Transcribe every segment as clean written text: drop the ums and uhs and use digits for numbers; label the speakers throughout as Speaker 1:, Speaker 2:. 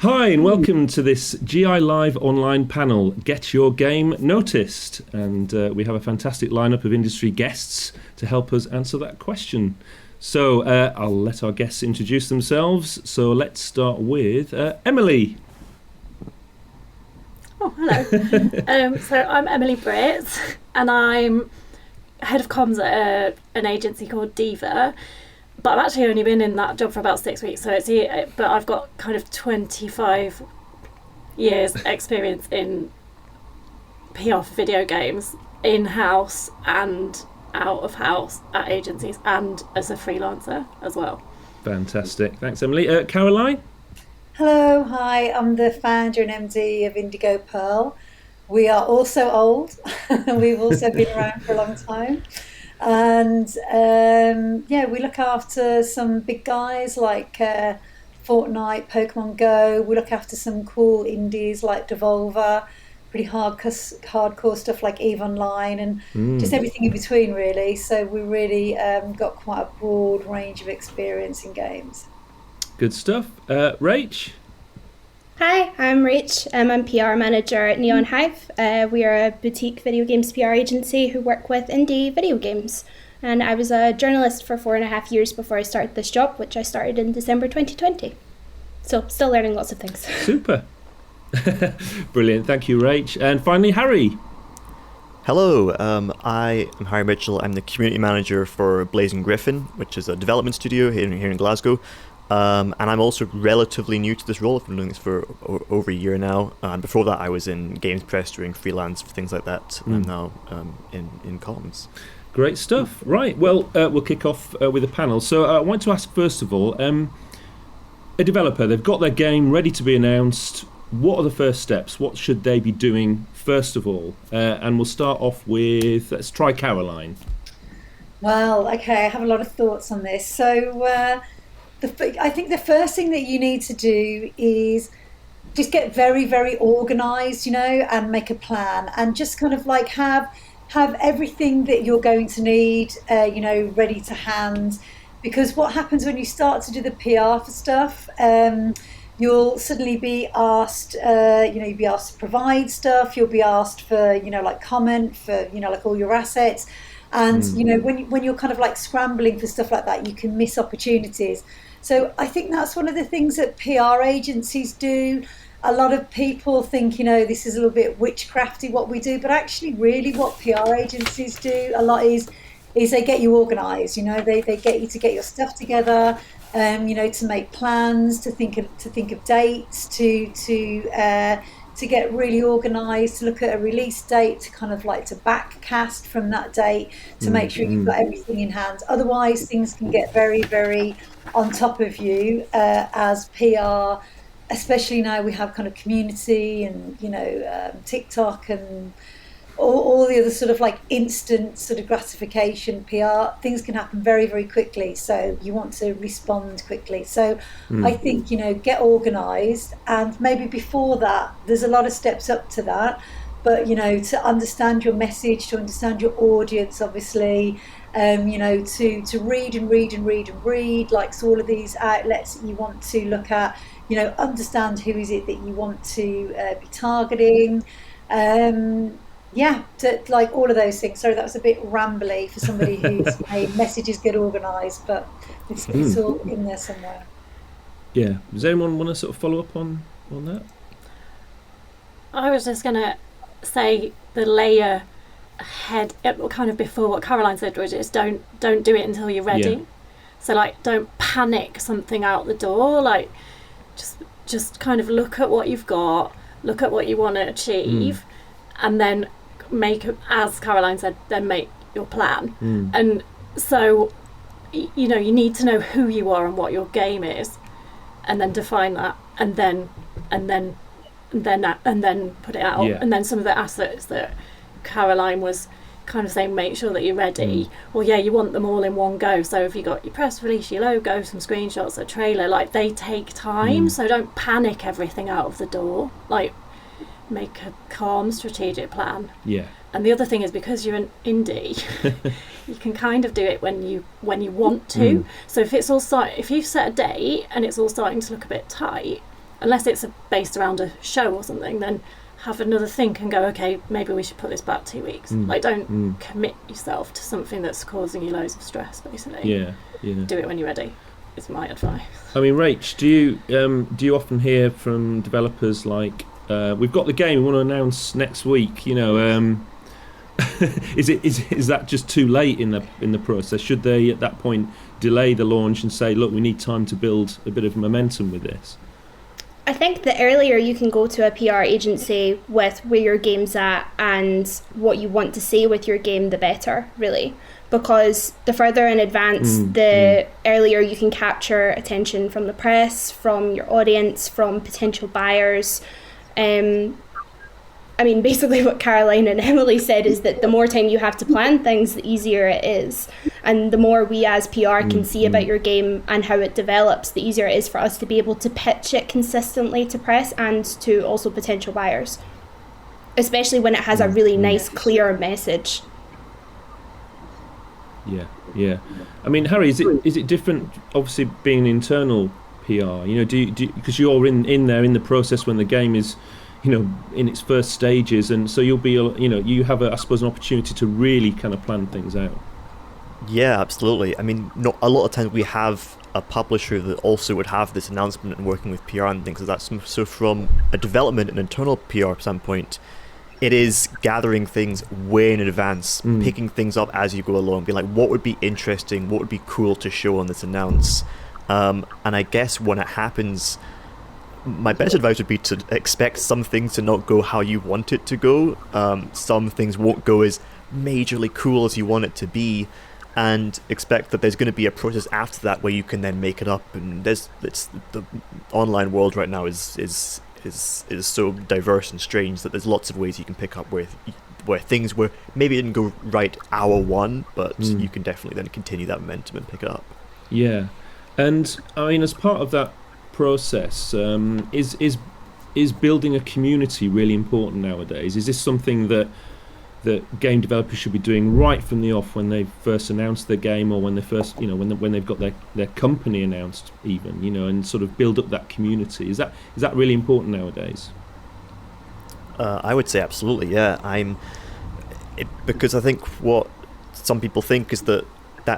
Speaker 1: Hi and welcome to this GI Live online panel, Get Your Game Noticed. And we have a fantastic lineup of industry guests to help us answer that question. So I'll let our guests introduce themselves. So let's start with Emily.
Speaker 2: Oh, hello. So I'm Emily Britt, and I'm head of comms at an agency called Diva. But I've actually only been in that job for about 6 weeks, but I've got kind of 25 years experience in PR for video games, in-house and out of house at agencies and as a freelancer as well.
Speaker 1: Fantastic. Thanks, Emily. Caroline?
Speaker 3: Hello, hi, I'm the founder and MD of Indigo Pearl. We are also old. We've also been around for a long time. And we look after some big guys like Fortnite, Pokemon Go. We look after some cool indies like Devolver, pretty hardcore stuff like EVE Online, and just everything in between, really. So we really got quite a broad range of experience in games.
Speaker 1: Good stuff. Rach?
Speaker 4: Hi, I'm Rach. I'm PR manager at Neonhive. We are a boutique video games PR agency who work with indie video games. And I was a journalist for 4.5 years before I started this job, which I started in December 2020. So still learning lots of things.
Speaker 1: Super. Brilliant. Thank you, Rach. And finally, Harry.
Speaker 5: Hello, I am Harry Mitchell. I'm the community manager for Blazing Griffin, which is a development studio here in Glasgow. And I'm also relatively new to this role. I've been doing this for over a year now. And before that, I was in Games Press doing freelance for things like that. And I'm now in comms.
Speaker 1: Great stuff. Right. Well, we'll kick off with a panel. So I want to ask, first of all, a developer, they've got their game ready to be announced. What are the first steps? What should they be doing first of all? And we'll start off with, let's try Caroline.
Speaker 3: Well, okay, I have a lot of thoughts on this. So I think the first thing that you need to do is just get very, very organised, and make a plan, and just kind of like have everything that you're going to need, ready to hand. Because what happens when you start to do the PR for stuff, you'll suddenly be asked, you'll be asked to provide stuff, you'll be asked for, like comment for, like all your assets. And, when you're kind of like scrambling for stuff like that, you can miss opportunities. So I think that's one of the things that PR agencies do. A lot of people think, this is a little bit witchcrafty what we do, but actually really what PR agencies do a lot is they get you organised, they get you to get your stuff together, to make plans, to think of dates, to get really organised, to look at a release date, to kind of like to backcast from that date, to make sure you've got everything in hand. Otherwise, things can get very, very on top of you as PR, especially now we have kind of community and, TikTok and all the other sort of like instant sort of gratification PR. Things can happen very, very quickly. So you want to respond quickly. So I think, get organised, and maybe before that, there's a lot of steps up to that. But, to understand your message, to understand your audience, obviously, to read and read and read and read, like so all of these outlets that you want to look at, understand who is it that you want to be targeting. Like all of those things. Sorry, that was a bit rambly for somebody whose messages get organised, but it's all in there somewhere.
Speaker 1: Yeah. Does anyone want to sort of follow up on that?
Speaker 2: I was just going to say the layer ahead, kind of before what Caroline said, was just don't do it until you're ready. Yeah. So like, don't panic something out the door. Like, just kind of look at what you've got, look at what you want to achieve, and then as Caroline said, then make your plan. And so, you need to know who you are and what your game is, and then define that, and then put it out. And then some of the assets that Caroline was kind of saying, make sure that you're ready. Well, yeah, you want them all in one go. So if you got your press release, your logo, some screenshots, a trailer, like they take time. So don't panic everything out of the door. Like, make a calm strategic plan.
Speaker 1: Yeah.
Speaker 2: And the other thing is, because you're an indie, you can kind of do it when you want to. So if it's all if you've set a date and it's all starting to look a bit tight, unless it's based around a show or something, then have another think and go, okay, maybe we should put this back 2 weeks. Like, don't commit yourself to something that's causing you loads of stress, basically.
Speaker 1: Yeah.
Speaker 2: Do it when you're ready, is my advice. I
Speaker 1: mean, Rach, do you often hear from developers like, we've got the game we want to announce next week, is that just too late in the process? Should they at that point delay the launch and say, look, we need time to build a bit of momentum with this?
Speaker 4: I think the earlier you can go to a PR agency with where your game's at and what you want to say with your game, the better, really. Because the further in advance, the earlier you can capture attention from the press, from your audience, from potential buyers. I mean, basically what Caroline and Emily said is that the more time you have to plan things, the easier it is. And the more we as PR can see about your game and how it develops, the easier it is for us to be able to pitch it consistently to press and to also potential buyers. Especially when it has a really nice, clear message.
Speaker 1: Yeah. I mean, Harry, is it different, obviously, being internal PR? Do you, because you're in there in the process when the game is, in its first stages, and so you'll be, you have, I suppose, an opportunity to really kind of plan things out.
Speaker 5: Yeah, absolutely. I mean, a lot of times we have a publisher that also would have this announcement and working with PR and things like that. So from a development and internal PR standpoint, it is gathering things way in advance, picking things up as you go along, being like, what would be interesting, what would be cool to show on this announce. And I guess when it happens, my best advice would be to expect some things to not go how you want it to go. Some things won't go as majorly cool as you want it to be, and expect that there's going to be a process after that where you can then make it up. And the online world right now is so diverse and strange that there's lots of ways you can pick up where things were maybe didn't go right hour one, but you can definitely then continue that momentum and pick it up.
Speaker 1: Yeah, and I mean, as part of that process, is building a community really important nowadays? Is this something that game developers should be doing right from the off when they first announced their game, or when they first, when they've got their company announced, even, and sort of build up that community? Is that really important nowadays?
Speaker 5: I would say absolutely, yeah. Because I think what some people think is that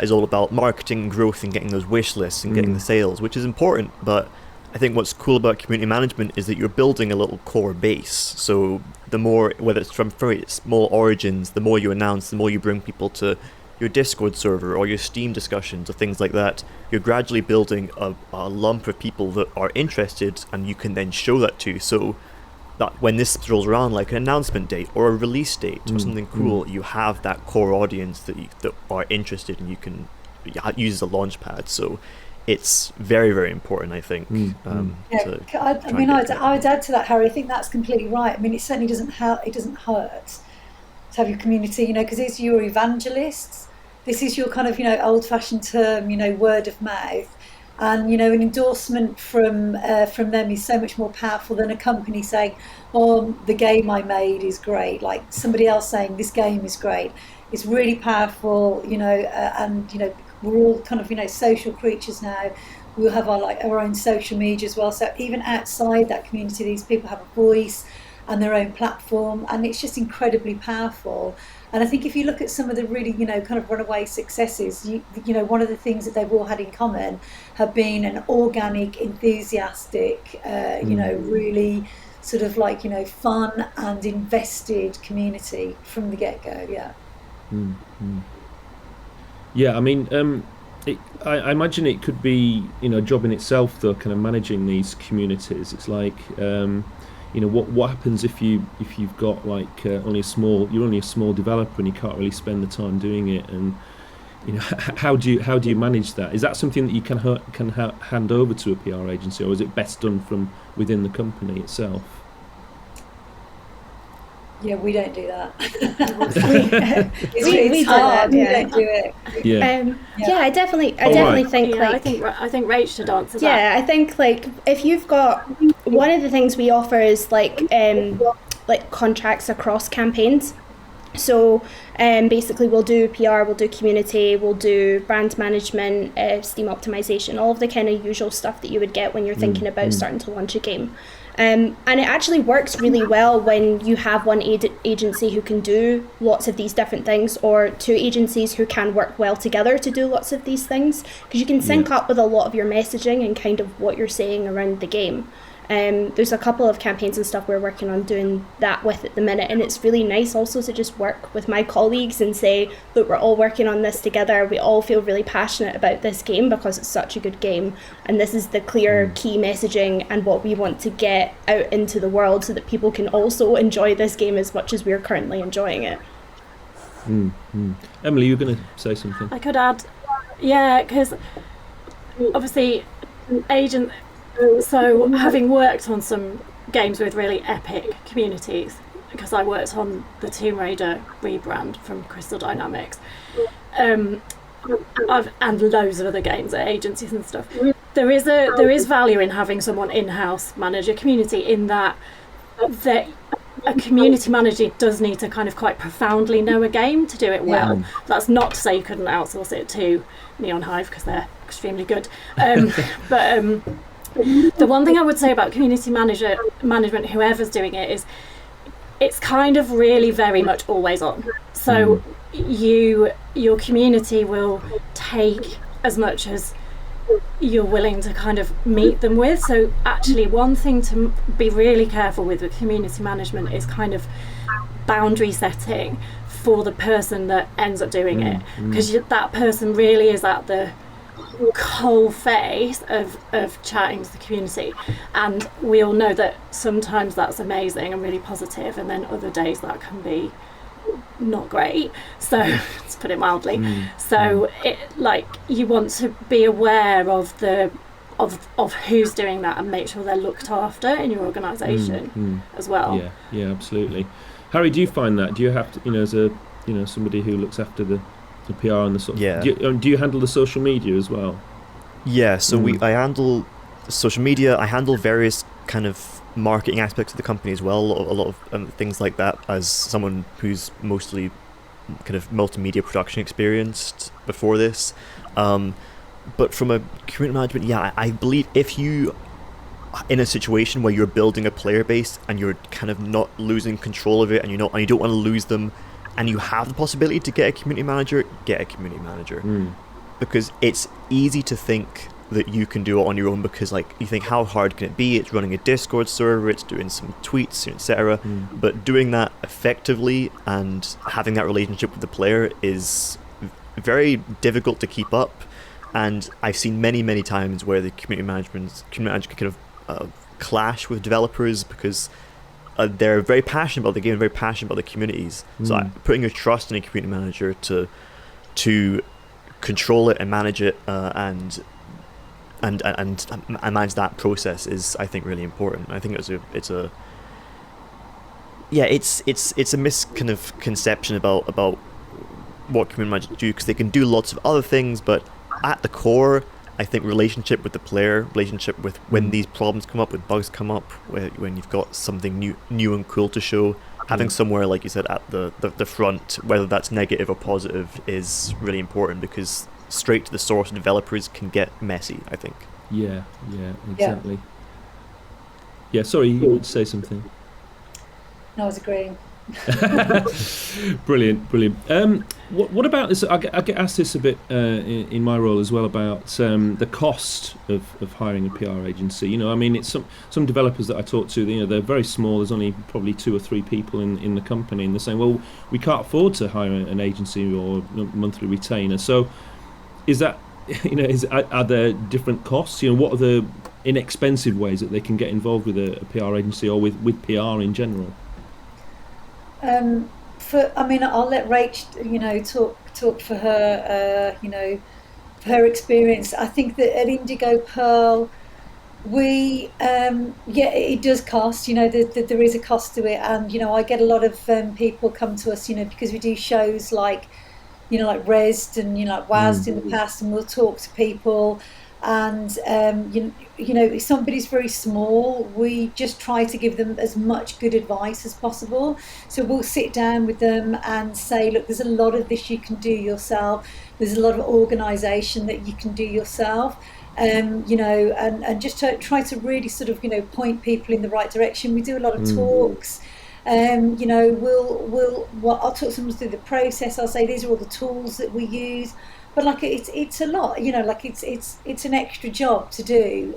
Speaker 5: is all about marketing, growth, and getting those wish lists and getting the sales, which is important, but I think what's cool about community management is that you're building a little core base. So the more, whether it's from very small origins, the more you announce, the more you bring people to your Discord server or your Steam discussions or things like that, you're gradually building a lump of people that are interested, and you can then show that to. So that when this rolls around, like an announcement date or a release date or something cool, you have that core audience that are interested, and you can use as a launch pad. So it's very, very important, I think.
Speaker 3: I would add to that, Harry. I think that's completely right. I mean, it certainly doesn't hurt to have your community, because it's your evangelists. This is your kind of, old-fashioned term, word of mouth. And, an endorsement from them is so much more powerful than a company saying, oh, the game I made is great. Like somebody else saying, this game is great. It's really powerful, and, we're all kind of, social creatures now. We'll have our own social media as well. So even outside that community, these people have a voice and their own platform, and it's just incredibly powerful. And I think if you look at some of the really, kind of runaway successes, one of the things that they've all had in common have been an organic, enthusiastic, really sort of fun and invested community from the get-go. Yeah.
Speaker 1: Yeah, I mean, I imagine it could be, a job in itself, though, kind of managing these communities. It's like, what happens if you've got you're only a small developer and you can't really spend the time doing it, and how do you manage that? Is that something that you can hand over to a PR agency, or is it best done from within the company itself?
Speaker 3: Yeah, we don't do that.
Speaker 4: It's hard.
Speaker 3: We don't do it.
Speaker 4: I definitely think
Speaker 2: I think Rach should answer that.
Speaker 4: Yeah, I think if you've got, one of the things we offer is contracts across campaigns. So basically we'll do PR, we'll do community, we'll do brand management, Steam optimization, all of the kind of usual stuff that you would get when you're thinking about starting to launch a game. And it actually works really well when you have one agency who can do lots of these different things, or two agencies who can work well together to do lots of these things, because you can sync up with a lot of your messaging and kind of what you're saying around the game. There's a couple of campaigns and stuff we're working on doing that with at the minute, and it's really nice also to just work with my colleagues and say, look, we're all working on this together, we all feel really passionate about this game because it's such a good game, and this is the clear key messaging and what we want to get out into the world so that people can also enjoy this game as much as we're currently enjoying it.
Speaker 1: Emily, you were going to say something?
Speaker 2: I could add, because obviously so having worked on some games with really epic communities, because I worked on the Tomb Raider rebrand from Crystal Dynamics, and loads of other games at agencies and stuff, there is value in having someone in-house manage a community, in that a community manager does need to kind of quite profoundly know a game to do it well. That's not to say you couldn't outsource it to Neonhive, because they're extremely good, but the one thing I would say about community management, whoever's doing it, is it's kind of really very much always on. So your community will take as much as you're willing to kind of meet them with. So actually one thing to be really careful with community management is kind of boundary setting for the person that ends up doing it, because that person really is at the coal face of chatting to the community, and we all know that sometimes that's amazing and really positive, and then other days that can be not great, so let's put it mildly. So it, like, you want to be aware of of who's doing that and make sure they're looked after in your organisation as well. Yeah, absolutely.
Speaker 1: Harry, do you find that, do you have to, as a somebody who looks after the PR and the sort of, do you handle the social media as well?
Speaker 5: Yeah, so I handle social media, I handle various kind of marketing aspects of the company as well, a lot of things like that, as someone who's mostly kind of multimedia production experienced before this. But from a community management, I believe if you in a situation where you're building a player base and you're kind of not losing control of it, and you don't want to lose them, and you have the possibility to get a community manager, get a community manager. Because it's easy to think that you can do it on your own, because like you think, how hard can it be? It's running a Discord server, it's doing some tweets, etc. But doing that effectively and having that relationship with the player is very difficult to keep up. And I've seen many times where the community manager kind of clash with developers, because they're very passionate about the game, very passionate about the communities. So putting your trust in a community manager to control it and manage it and manage that process is, I think, really important. I think it's a misconception about what community managers do, because they can do lots of other things, but at the core, I think relationship with the player, relationship with when these problems come up, when bugs come up, when you've got something new and cool to show, having somewhere, like you said, at the front, whether that's negative or positive, is really important, because straight to the source developers can get messy, I think.
Speaker 1: Yeah, exactly. Yeah, sorry, you would say something.
Speaker 3: No, I was agreeing.
Speaker 1: Brilliant. What about this? I get asked this a bit in my role as well, about the cost of hiring a PR agency. I mean, it's some developers that I talk to, they're very small. There's only probably 2 or 3 people in the company, and they're saying, well, we can't afford to hire an agency or monthly retainer. So is that, are there different costs? What are the inexpensive ways that they can get involved with a PR agency, or with PR in general?
Speaker 3: I'll let Rach, talk for her, for her experience. I think that at Indigo Pearl, we, it does cost. There is a cost to it, and I get a lot of people come to us, because we do shows like, like Rezzed and like WASD in the past, and we'll talk to people, And you know, if somebody's very small, we just try to give them as much good advice as possible. So we'll sit down with them and say, look, there's a lot of this you can do yourself. There's a lot of organisation that you can do yourself. You know, and just to try to really sort of, you know, point people in the right direction. We do a lot of talks. You know, I'll talk someone through the process. I'll say these are all the tools that we use. But like it's a lot, you know, like it's an extra job to do.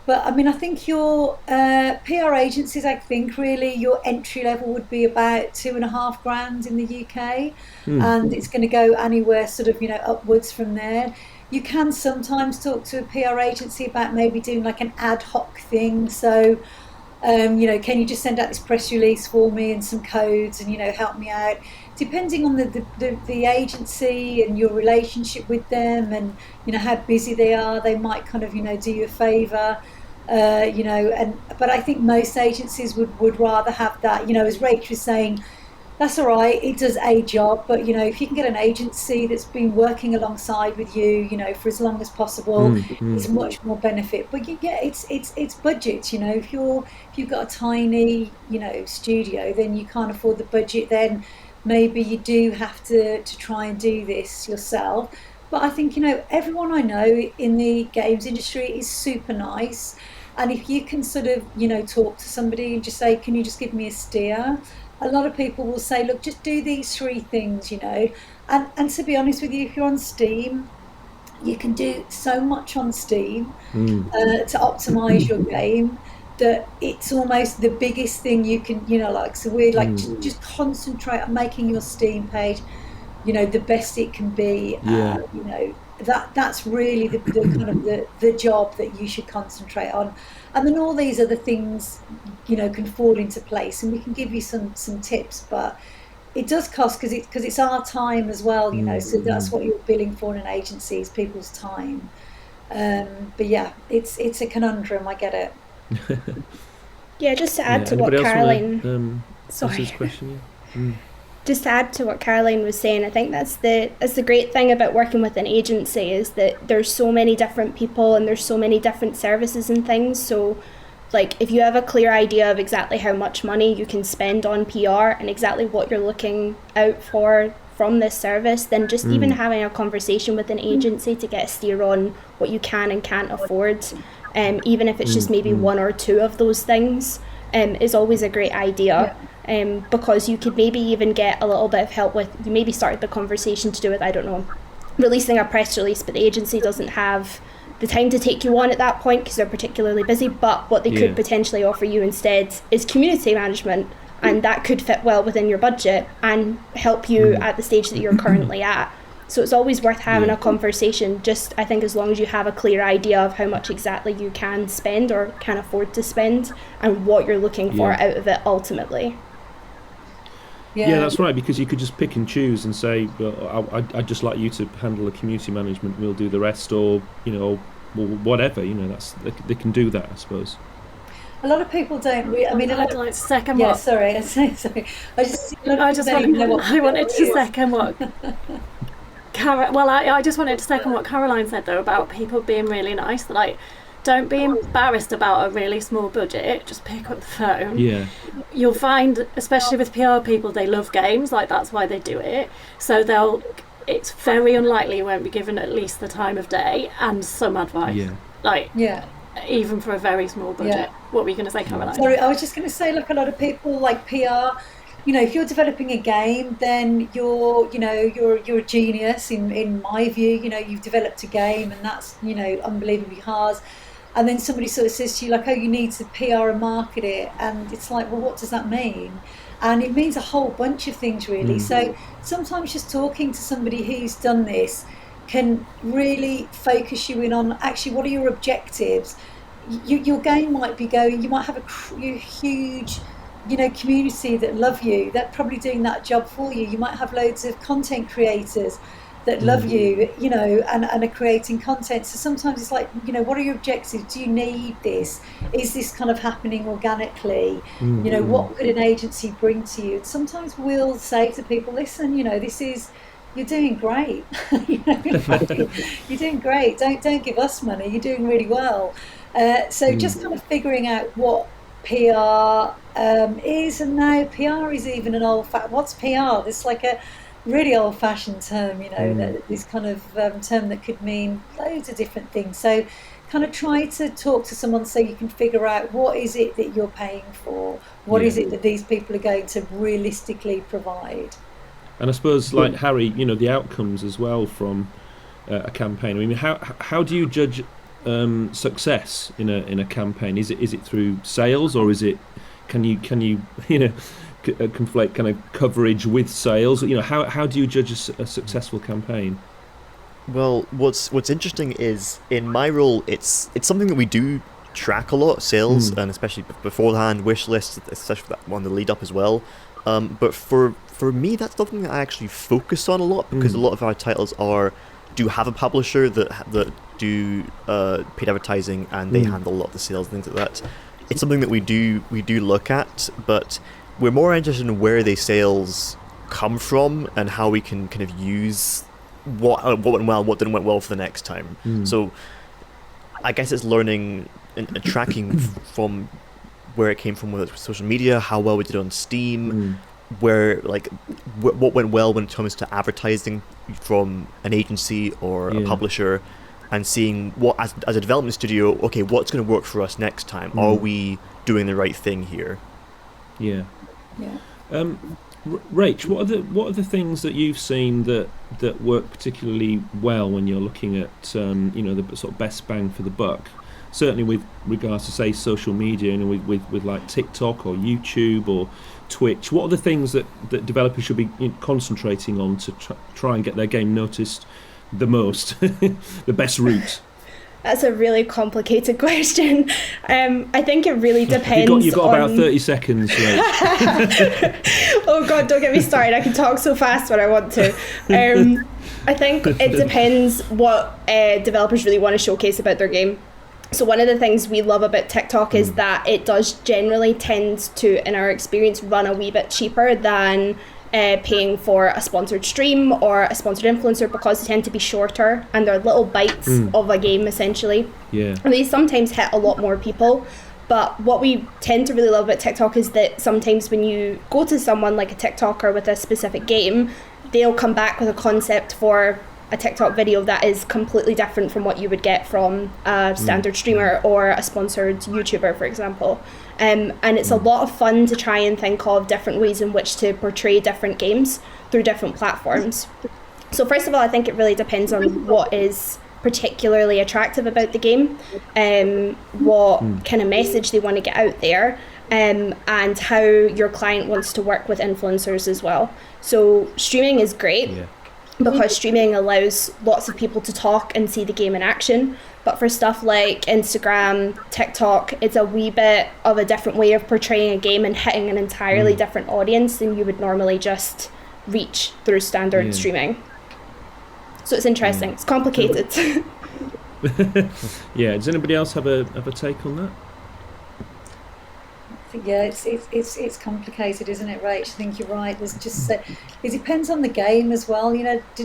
Speaker 3: But I mean, I think your PR agencies, I think really your entry level would be about $2,500 in the UK, and it's going to go anywhere sort of, you know, upwards from there. You can sometimes talk to a PR agency about maybe doing like an ad hoc thing. So, you know, can you just send out this press release for me and some codes and, you know, help me out? Depending on the agency and your relationship with them and, you know, how busy they are, they might kind of, you know, do you a favour, you know, but I think most agencies would rather have that, you know, as Rachel was saying, that's all right, it does a job, but, you know, if you can get an agency that's been working alongside with you, you know, for as long as possible, it's much more benefit. But you get it's budgets, you know, if you've got a tiny, you know, studio, then you can't afford the budget, then maybe you do have to try and do this yourself. But I think, you know, everyone I know in the games industry is super nice, and if you can sort of, you know, talk to somebody and just say, can you just give me a steer, a lot of people will say, look, just do these 3 things, you know. And to be honest with you, if you're on Steam, you can do so much on Steam to optimize your game, that it's almost the biggest thing you can, you know, like, so we're like, just concentrate on making your Steam page, you know, the best it can be. You know, that's really the kind of the job that you should concentrate on. And then all these other things, you know, can fall into place, and we can give you some tips, but it does cost because it's our time as well, you know, so that's what you're billing for in an agency, is people's time. But yeah, it's a conundrum, I get it.
Speaker 4: Yeah, just to add to what Caroline sorry.
Speaker 1: Question,
Speaker 4: Just to add to what Caroline was saying, I think that's the great thing about working with an agency, is that there's so many different people and there's so many different services and things. So like, if you have a clear idea of exactly how much money you can spend on PR and exactly what you're looking out for from this service, then just even having a conversation with an agency to get a steer on what you can and can't afford, even if it's just maybe 1 or 2 of those things, is always a great idea. Because you could maybe even get a little bit of help with, you maybe started the conversation to do with, I don't know, releasing a press release, but the agency doesn't have the time to take you on at that point because they're particularly busy. But what they could potentially offer you instead is community management, and that could fit well within your budget and help you at the stage that you're currently at. So it's always worth having a conversation, just I think as long as you have a clear idea of how much exactly you can spend or can afford to spend and what you're looking for out of it ultimately.
Speaker 1: Yeah, that's right, because you could just pick and choose and say, well, I'd just like you to handle the community management, we'll do the rest, or, you know, or whatever, you know, they can do that, I suppose.
Speaker 3: A lot of people don't I mean,
Speaker 2: I'd like to second
Speaker 3: what...
Speaker 2: what...
Speaker 3: sorry. I
Speaker 2: wanted to second what... I just wanted to second what Caroline said, though, about people being really nice. Like, don't be embarrassed about a really small budget, just pick up the phone. You'll find, especially with PR people, they love games, like that's why they do it. So it's very unlikely you won't be given at least the time of day and some advice. Even for a very small budget. What were you going to say, Caroline?
Speaker 3: Sorry, I was just going to say, look, a lot of people like PR, you know, if you're developing a game, then you're a genius in my view. You know, you've developed a game and that's, you know, unbelievably hard. And then somebody sort of says to you, like, oh, you need to PR and market it. And it's like, well, what does that mean? And it means a whole bunch of things, really. So sometimes just talking to somebody who's done this can really focus you in on, actually, what are your objectives? Your game might be going, you might have a huge, you know, community that love you, that probably doing that job for you. You might have loads of content creators that love you, you know, and are creating content. So sometimes it's like, you know, what are your objectives? Do you need this? Is this kind of happening organically? You know, what could an agency bring to you? And sometimes we'll say to people, listen, you know, this is you're doing great. You're doing great. Don't give us money. You're doing really well. So just kind of figuring out what PR is, and now PR is even an what's PR? This is like a really old-fashioned term, this kind of term that could mean loads of different things. So kind of try to talk to someone so you can figure out what is it that you're paying for, what is it that these people are going to realistically provide.
Speaker 1: And I suppose, like Harry, the outcomes as well from a campaign. I mean, how do you judge success in a campaign? Is it through sales, or is it can you conflate kind of coverage with sales? How do you judge a successful campaign?
Speaker 5: Well, what's interesting is in my role, it's something that we do track a lot, sales, and especially beforehand, wish lists, especially that one, the lead up as well. But for me, that's something that I actually focus on a lot, because a lot of our titles do have a publisher that do paid advertising, and they handle a lot of the sales and things like that. It's something that we do look at, but we're more interested in where the sales come from and how we can kind of use what went well, what didn't went well for the next time. So I guess it's learning and tracking from where it came from, whether it's social media, how well we did on Steam, where what went well when it comes to advertising from an agency or a publisher, and seeing what as a development studio, okay, what's going to work for us next time? Are we doing the right thing here?
Speaker 3: Yeah.
Speaker 1: Rach, what are the things that you've seen that work particularly well when you're looking at the sort of best bang for the buck? Certainly with regards to, say, social media, with like TikTok or YouTube or Twitch. What are the things that developers should be concentrating on to try and get their game noticed the most? The best route?
Speaker 4: That's a really complicated question. I think it really depends.
Speaker 1: You've got about 30 seconds, right?
Speaker 4: Oh God, don't get me started. I can talk so fast when I want to. I think it depends what developers really want to showcase about their game. So one of the things we love about TikTok is that it does generally tend to, in our experience, run a wee bit cheaper than paying for a sponsored stream or a sponsored influencer, because they tend to be shorter and they're little bites of a game essentially.
Speaker 1: Yeah.
Speaker 4: And they sometimes hit a lot more people. But what we tend to really love about TikTok is that sometimes when you go to someone like a TikToker with a specific game, they'll come back with a concept for a TikTok video that is completely different from what you would get from a standard streamer or a sponsored YouTuber, for example. And it's a lot of fun to try and think of different ways in which to portray different games through different platforms. So first of all, I think it really depends on what is particularly attractive about the game, what kind of message they want to get out there, and how your client wants to work with influencers as well. So streaming is great. Because streaming allows lots of people to talk and see the game in action. But for stuff like Instagram, TikTok, it's a wee bit of a different way of portraying a game and hitting an entirely different audience than you would normally just reach through standard streaming. So it's interesting. It's complicated.
Speaker 1: Does anybody else have a take on that?
Speaker 3: Yeah, it's complicated, isn't it, Rach? I think you're right. There's just it depends on the game as well.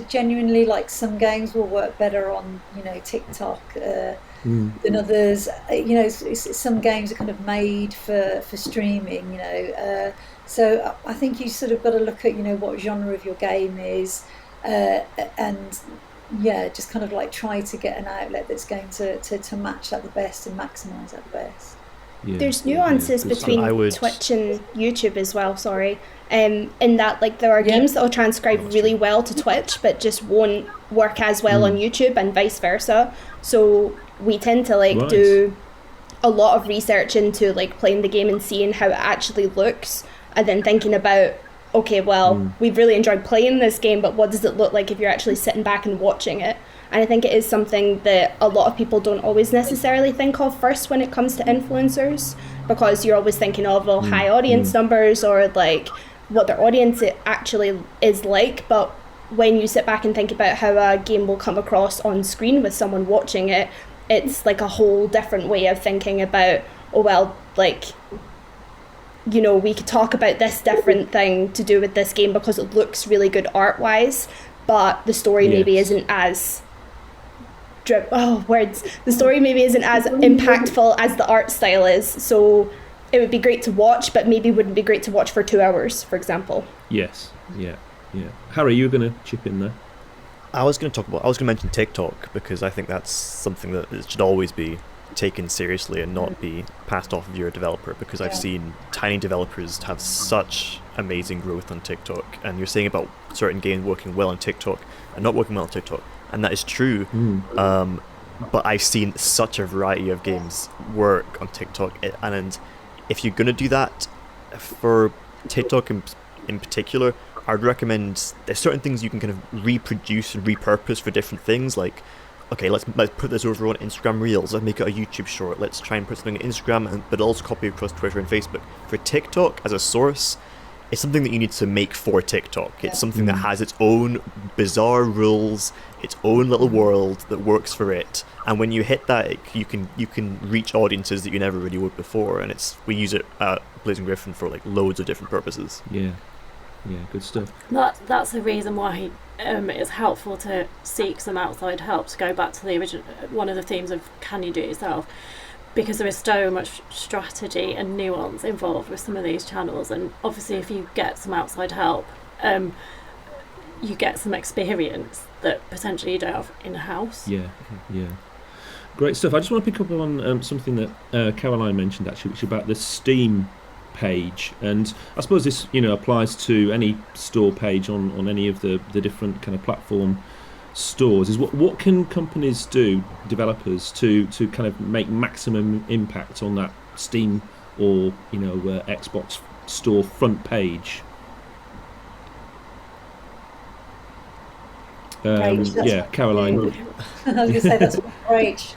Speaker 3: Genuinely, like some games will work better on TikTok than others. Some games are kind of made for streaming. So I think you sort of got to look at what genre of your game is, and just kind of like try to get an outlet that's going to match that the best and maximise that the best.
Speaker 1: Yeah,
Speaker 4: there's nuances between Twitch and YouTube as well, in that there are games that will transcribe really well to Twitch but just won't work as well on YouTube, and vice versa. So we tend to do a lot of research into playing the game and seeing how it actually looks, and then thinking about, okay, well, we've really enjoyed playing this game, but what does it look like if you're actually sitting back and watching it? And I think it is something that a lot of people don't always necessarily think of first when it comes to influencers, because you're always thinking of high audience numbers or what their audience actually is like. But when you sit back and think about how a game will come across on screen with someone watching it, it's a whole different way of thinking about, we could talk about this different thing to do with this game because it looks really good art-wise, but the story maybe
Speaker 1: Yes.
Speaker 4: isn't as the story maybe isn't as impactful as the art style is. So it would be great to watch, but maybe wouldn't be great to watch for 2 hours, for example.
Speaker 1: Yes. Yeah. Harry, you were going to chip in there.
Speaker 5: I was going to mention TikTok, because I think that's something that it should always be taken seriously and not be passed off if you're a developer, because I've seen tiny developers have such amazing growth on TikTok, and you're saying about certain games working well on TikTok and not working well on TikTok, and that is true. But I've seen such a variety of games work on TikTok, and if you're going to do that for TikTok in particular, I'd recommend there's certain things you can kind of reproduce and repurpose for different things. Like, okay, let's put this over on Instagram Reels, let's make it a YouTube short, let's try and put something on Instagram, but also copy across Twitter and Facebook. For TikTok as a source, it's something that you need to make for TikTok. It's something that has its own bizarre rules, its own little world that works for it. And when you hit that, you can reach audiences that you never really would before. And we use it at Blazing Griffin for like loads of different purposes.
Speaker 1: Yeah, good stuff.
Speaker 2: That's the reason why it's helpful to seek some outside help, to go back to the original, one of the themes of can you do it yourself, because there is so much strategy and nuance involved with some of these channels, and obviously if you get some outside help, you get some experience that potentially you don't have in-house.
Speaker 1: Yeah. Great stuff. I just want to pick up on something that Caroline mentioned, actually, which is about the Steam page, and I suppose this applies to any store page on any of the different kind of platform stores. Is what can companies do, developers, to kind of make maximum impact on that Steam or Xbox store front page? Caroline.
Speaker 3: I was going to say that's Rach.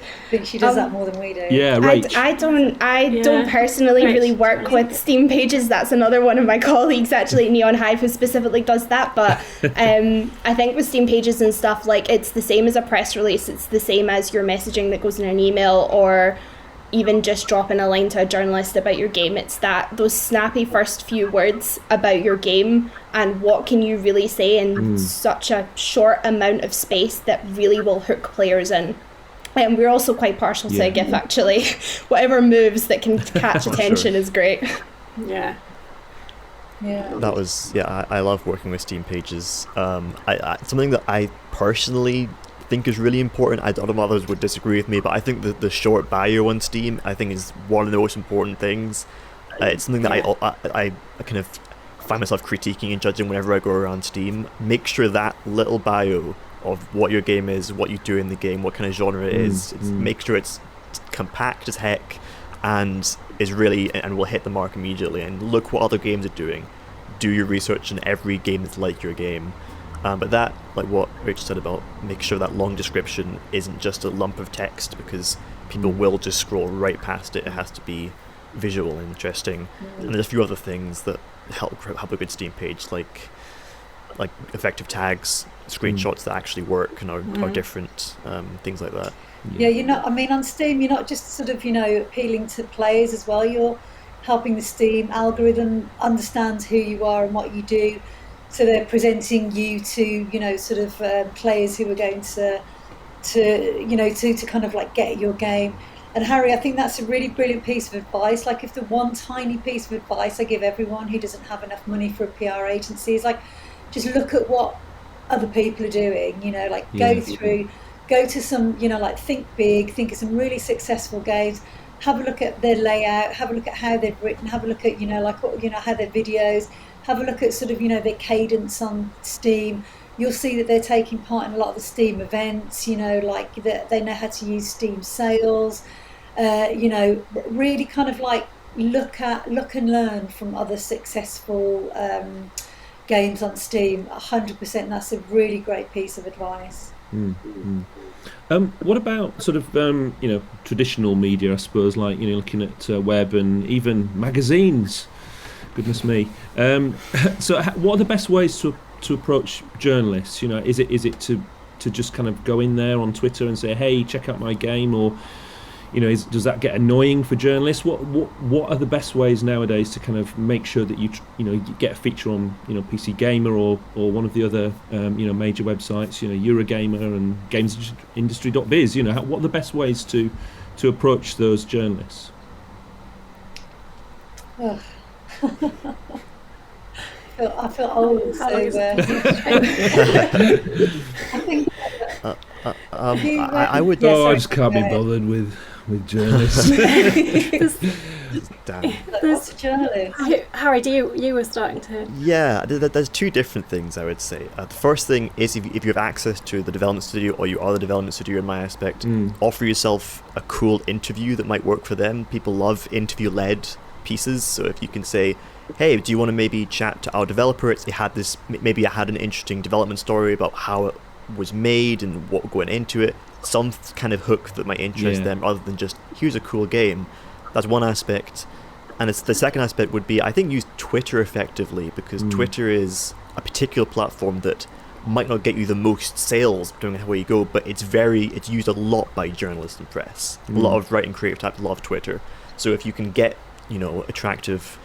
Speaker 3: I think she does that more than we do.
Speaker 1: Yeah, Rach.
Speaker 4: I don't personally really work with Steam pages. That's another one of my colleagues actually at Neonhive who specifically does that. But I think with Steam pages and stuff, like, it's the same as a press release. It's the same as your messaging that goes in an email, or even just dropping a line to a journalist about your game. It's those snappy first few words about your game, and what can you really say in such a short amount of space that really will hook players in. And we're also quite partial to a GIF, actually. Whatever moves that can catch attention is great.
Speaker 2: Yeah.
Speaker 5: That was I love working with Steam pages. Something that I personally think is really important. I don't know if others would disagree with me, but I think that the short bio on Steam, I think, is one of the most important things. It's something that I kind of find myself critiquing and judging whenever I go around Steam. Make sure that little bio of what your game is, what you do in the game, what kind of genre it is. Make sure it's compact as heck and will hit the mark immediately. And look what other games are doing. Do your research in every game that's like your game. But that, like what Rachel said about, make sure that long description isn't just a lump of text, because people will just scroll right past it. It has to be visual and interesting. And there's a few other things that help a good Steam page, like effective tags, screenshots that actually work and are different, things like that.
Speaker 3: On Steam, you're not just sort of appealing to players as well. You're helping the Steam algorithm understand who you are and what you do, so they're presenting you to sort of players who are going to kind of like get your game. And Harry, I think that's a really brilliant piece of advice. Like, if the one tiny piece of advice I give everyone who doesn't have enough money for a PR agency is, like, just look at what other people are doing, go to some, think big, think of some really successful games, have a look at their layout, have a look at how they've written, have a look at, how their videos, have a look at sort of, their cadence on Steam. You'll see that they're taking part in a lot of the Steam events, like that they know how to use Steam sales, really kind of like look and learn from other successful games on Steam. 100%, that's a really great piece of advice.
Speaker 1: What about sort of traditional media, I suppose, like looking at web and even magazines? Goodness me. So what are the best ways to approach journalists? Is it to just kind of go in there on Twitter and say, hey, check out my game, or does that get annoying for journalists? What are the best ways nowadays to kind of make sure that you get a feature on PC Gamer or one of the other major websites, Eurogamer and GamesIndustry.biz? What are the best ways to approach those journalists?
Speaker 3: Ugh. I feel old, so I think
Speaker 5: I would.
Speaker 1: I just can't be bothered with journalists.
Speaker 5: Damn.
Speaker 3: What's a journalist?
Speaker 2: Harry, you were starting to...
Speaker 5: Yeah, there's two different things I would say. The first thing is if you have access to the development studio, or you are the development studio in my aspect, offer yourself a cool interview that might work for them. People love interview-led pieces, so if you can say, hey, do you want to maybe chat to our developer? Maybe I had an interesting development story about how it was made and what went into it. Some kind of hook that might interest them, rather than just, here's a cool game. That's one aspect. And the second aspect would be, I think, use Twitter effectively, because Twitter is a particular platform that might not get you the most sales depending on where you go, but it's used a lot by journalists and press. A lot of writing creative types love Twitter. So if you can get attractive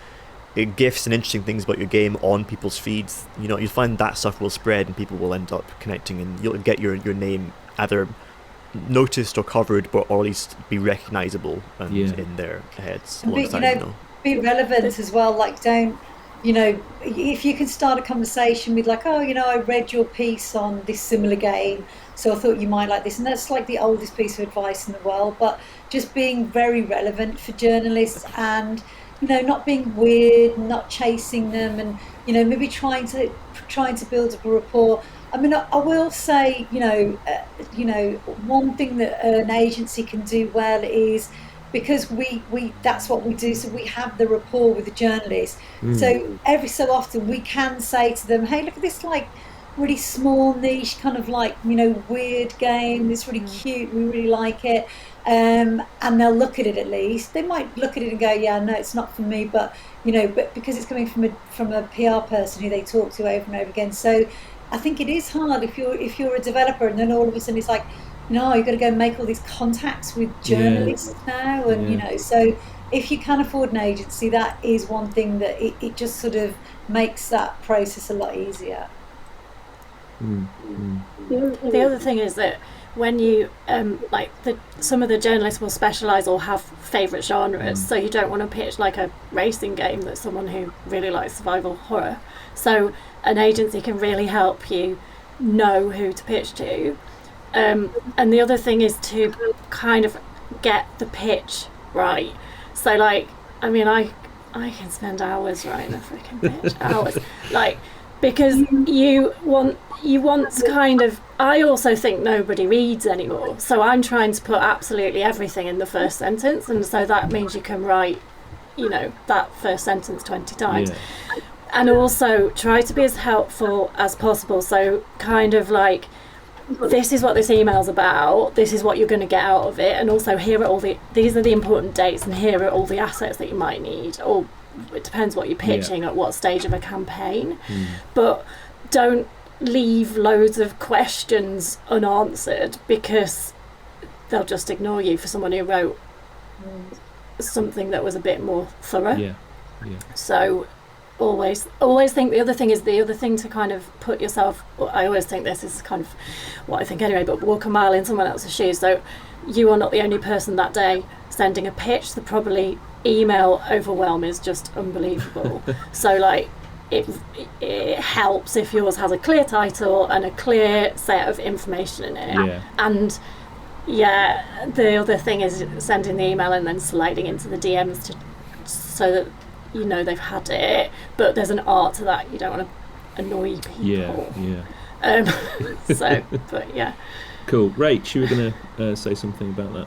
Speaker 5: GIFs and interesting things about your game on people's feeds, you'll find that stuff will spread and people will end up connecting, and you'll get your name either noticed or covered, or at least be recognizable and in their heads.
Speaker 3: And be relevant as well. Like, don't, if you can start a conversation with like, I read your piece on this similar game, so I thought you might like this, and that's like the oldest piece of advice in the world, but just being very relevant for journalists, and not being weird, not chasing them, and maybe trying to build up a rapport. I mean, I will say, one thing that an agency can do well is, because we that's what we do, so we have the rapport with the journalists. So every so often we can say to them, hey, look at this like really small niche kind of like weird game, it's really cute, we really like it, and they'll look at it. At least they might look at it and go, yeah, no, it's not for me, but but because it's coming from a PR person who they talk to over and over again. So I think it is hard if you're a developer, and then all of a sudden it's like, no, you've got to go and make all these contacts with journalists now, and so if you can afford an agency, that is one thing that it just sort of makes that process a lot easier.
Speaker 2: The other thing is that when you some of the journalists will specialise or have favourite genres, so you don't want to pitch like a racing game that's someone who really likes survival horror. So an agency can really help you know who to pitch to, and the other thing is to kind of get the pitch right. So like, I mean, I can spend hours writing a freaking pitch, hours, like, because you want to kind of, I also think nobody reads anymore, so I'm trying to put absolutely everything in the first sentence, and so that means you can write that first sentence 20 times, and also try to be as helpful as possible. So kind of like, this is what this email's about, this is what you're going to get out of it, and also here are these are the important dates, and here are all the assets that you might need, or it depends what you're pitching at what stage of a campaign. But don't leave loads of questions unanswered, because they'll just ignore you for someone who wrote something that was a bit more thorough. So always think the other thing to kind of put yourself, I always think this is kind of what I think anyway, but walk a mile in someone else's shoes. So you are not the only person that day sending a pitch. The probably email overwhelm is just unbelievable. So like, it helps if yours has a clear title and a clear set of information in it. And the other thing is sending the email and then sliding into the DMs so that they've had it, but there's an art to that. You don't want to annoy people. So, but yeah.
Speaker 1: Cool. Rach, you were going to say something about that?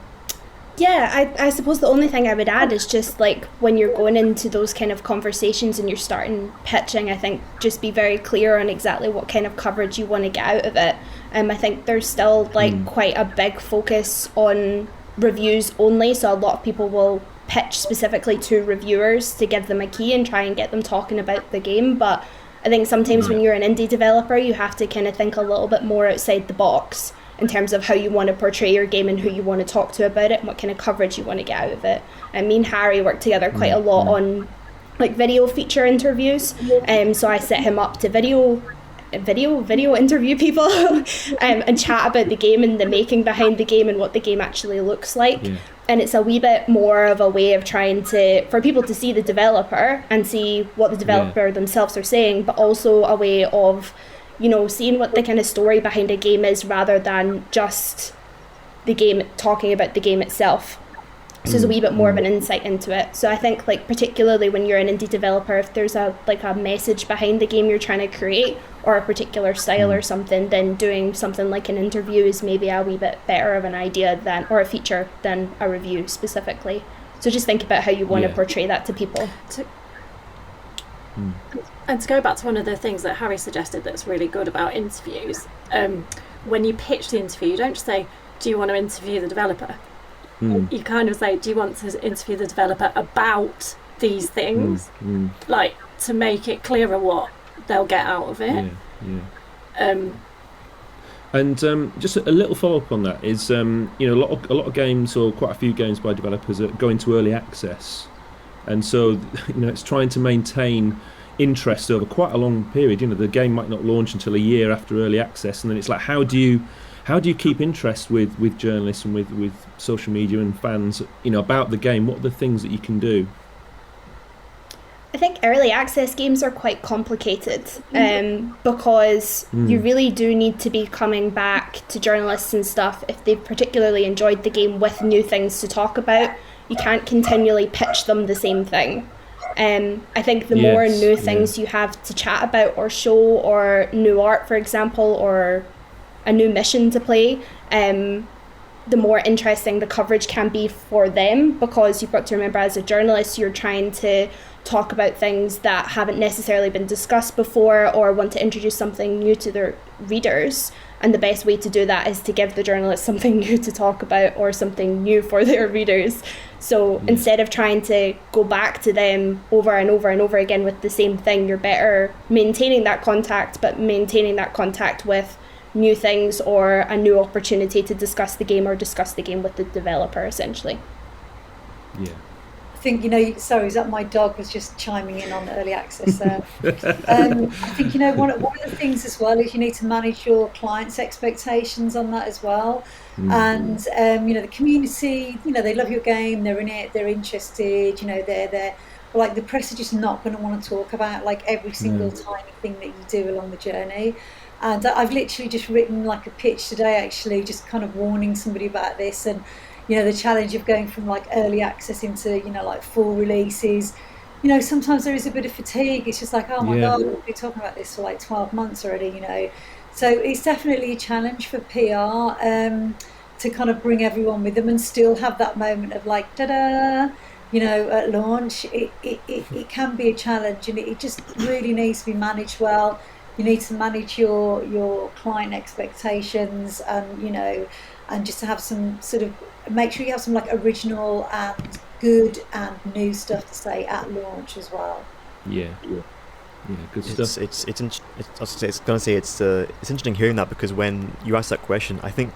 Speaker 4: Yeah, I suppose the only thing I would add is just like, when you're going into those kind of conversations and you're starting pitching, I think just be very clear on exactly what kind of coverage you want to get out of it. I think there's still like quite a big focus on reviews only, so a lot of people will pitch specifically to reviewers to give them a key and try and get them talking about the game. But I think sometimes when you're an indie developer, you have to kind of think a little bit more outside the box in terms of how you want to portray your game and who you want to talk to about it and what kind of coverage you want to get out of it. And me and Harry work together quite a lot on like video feature interviews, so I set him up to video interview people and chat about the game and the making behind the game and what the game actually looks like. And it's a wee bit more of a way of trying for people to see the developer and see what the developer themselves are saying, but also a way of, you know, seeing what the kind of story behind a game is rather than just the game, talking about the game itself. So there's a wee bit more of an insight into it. So I think, like, particularly when you're an indie developer, if there's a message behind the game you're trying to create or a particular style or something, then doing something like an interview is maybe a wee bit better of an idea or a feature than a review specifically. So just think about how you want to portray that to people.
Speaker 2: And to go back to one of the things that Harry suggested that's really good about interviews, when you pitch the interview, you don't just say, do you want to interview the developer? You kind of say, do you want to interview the developer about these things? Like, to make it clearer what they'll get out of it.
Speaker 1: And just a little follow-up on that is, you know, a lot of games, or quite a few games by developers, are going to early access. And so, you know, it's trying to maintain interest over quite a long period. You know, the game might not launch until a year after early access, and then it's like, how do you keep interest with journalists and with social media and fans, you know, about the game? What are the things that you can do?
Speaker 4: I think early access games are quite complicated because you really do need to be coming back to journalists and stuff if they've particularly enjoyed the game with new things to talk about. You can't continually pitch them the same thing. I think the more new things you have to chat about or show, or new art, for example, or a new mission to play, the more interesting the coverage can be for them, because you've got to remember, as a journalist, you're trying to talk about things that haven't necessarily been discussed before or want to introduce something new to their readers. And the best way to do that is to give the journalist something new to talk about or something new for their readers. So instead of trying to go back to them over and over and over again with the same thing, you're better maintaining that contact, but maintaining that contact with new things or a new opportunity to discuss the game or discuss the game with the developer, essentially.
Speaker 3: I think, you know, sorry, is that my dog was just chiming in on early access there. I think, you know, one of the things as well is you need to manage your clients' expectations on that as well. And, you know, the community, you know, they love your game, they're in it, they're interested, you know, they're like, the press are just not going to want to talk about like every single tiny thing that you do along the journey. And I've literally just written like a pitch today, actually, just kind of warning somebody about this. And, you know, the challenge of going from like early access into, you know, like full releases, you know, sometimes there is a bit of fatigue. It's just like, oh my God, we've been talking about this for like 12 months already, you know. So it's definitely a challenge for PR to kind of bring everyone with them and still have that moment of like, ta-da, you know, at launch. It can be a challenge, and it just really needs to be managed well. You need to manage your client expectations, and, you know, and just to have some sort of, make sure you have some like original and good and new stuff to say at launch as well.
Speaker 1: Good stuff.
Speaker 5: It's interesting hearing that, because when you asked that question, I think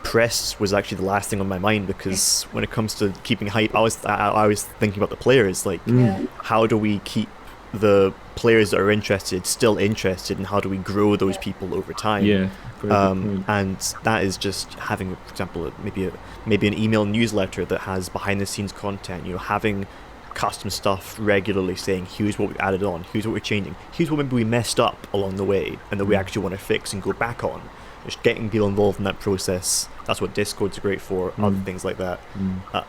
Speaker 5: press was actually the last thing on my mind, because when it comes to keeping hype, I was thinking about the players, like how do we keep the players that are interested still interested, and how do we grow those people over time? And that is just having, for example, maybe an email newsletter that has behind the scenes content, you know, having custom stuff regularly, saying here's what we've added on, here's what we're changing, here's what maybe we messed up along the way and that we actually want to fix and go back on. Just getting people involved in that process. That's what Discord's great for, other things like that.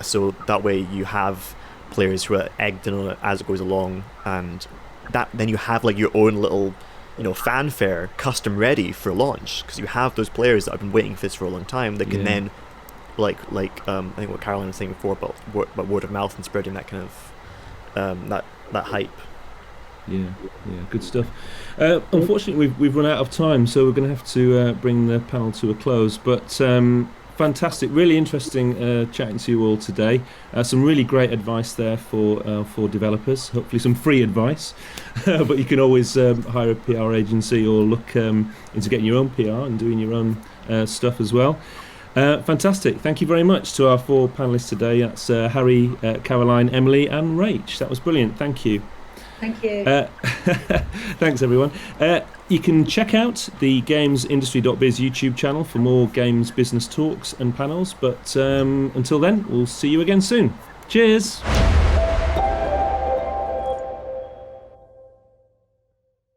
Speaker 5: So that way you have players who are egged in on it as it goes along, and that then you have like your own little, you know, fanfare custom ready for launch, because you have those players that have been waiting for this for a long time that can then like I think what Caroline was saying before about word of mouth and spreading that kind of that hype.
Speaker 1: Good stuff. Unfortunately, we've run out of time, so we're going to have to bring the panel to a close, but fantastic. Really interesting chatting to you all today. Some really great advice there for developers. Hopefully some free advice. But you can always hire a PR agency or look into getting your own PR and doing your own stuff as well. Fantastic. Thank you very much to our 4 panellists today. That's Harry, Caroline, Emily and Rach. That was brilliant. Thank you.
Speaker 3: Thank you.
Speaker 1: Thanks, everyone. You can check out the GamesIndustry.biz YouTube channel for more games business talks and panels. But until then, we'll see you again soon. Cheers.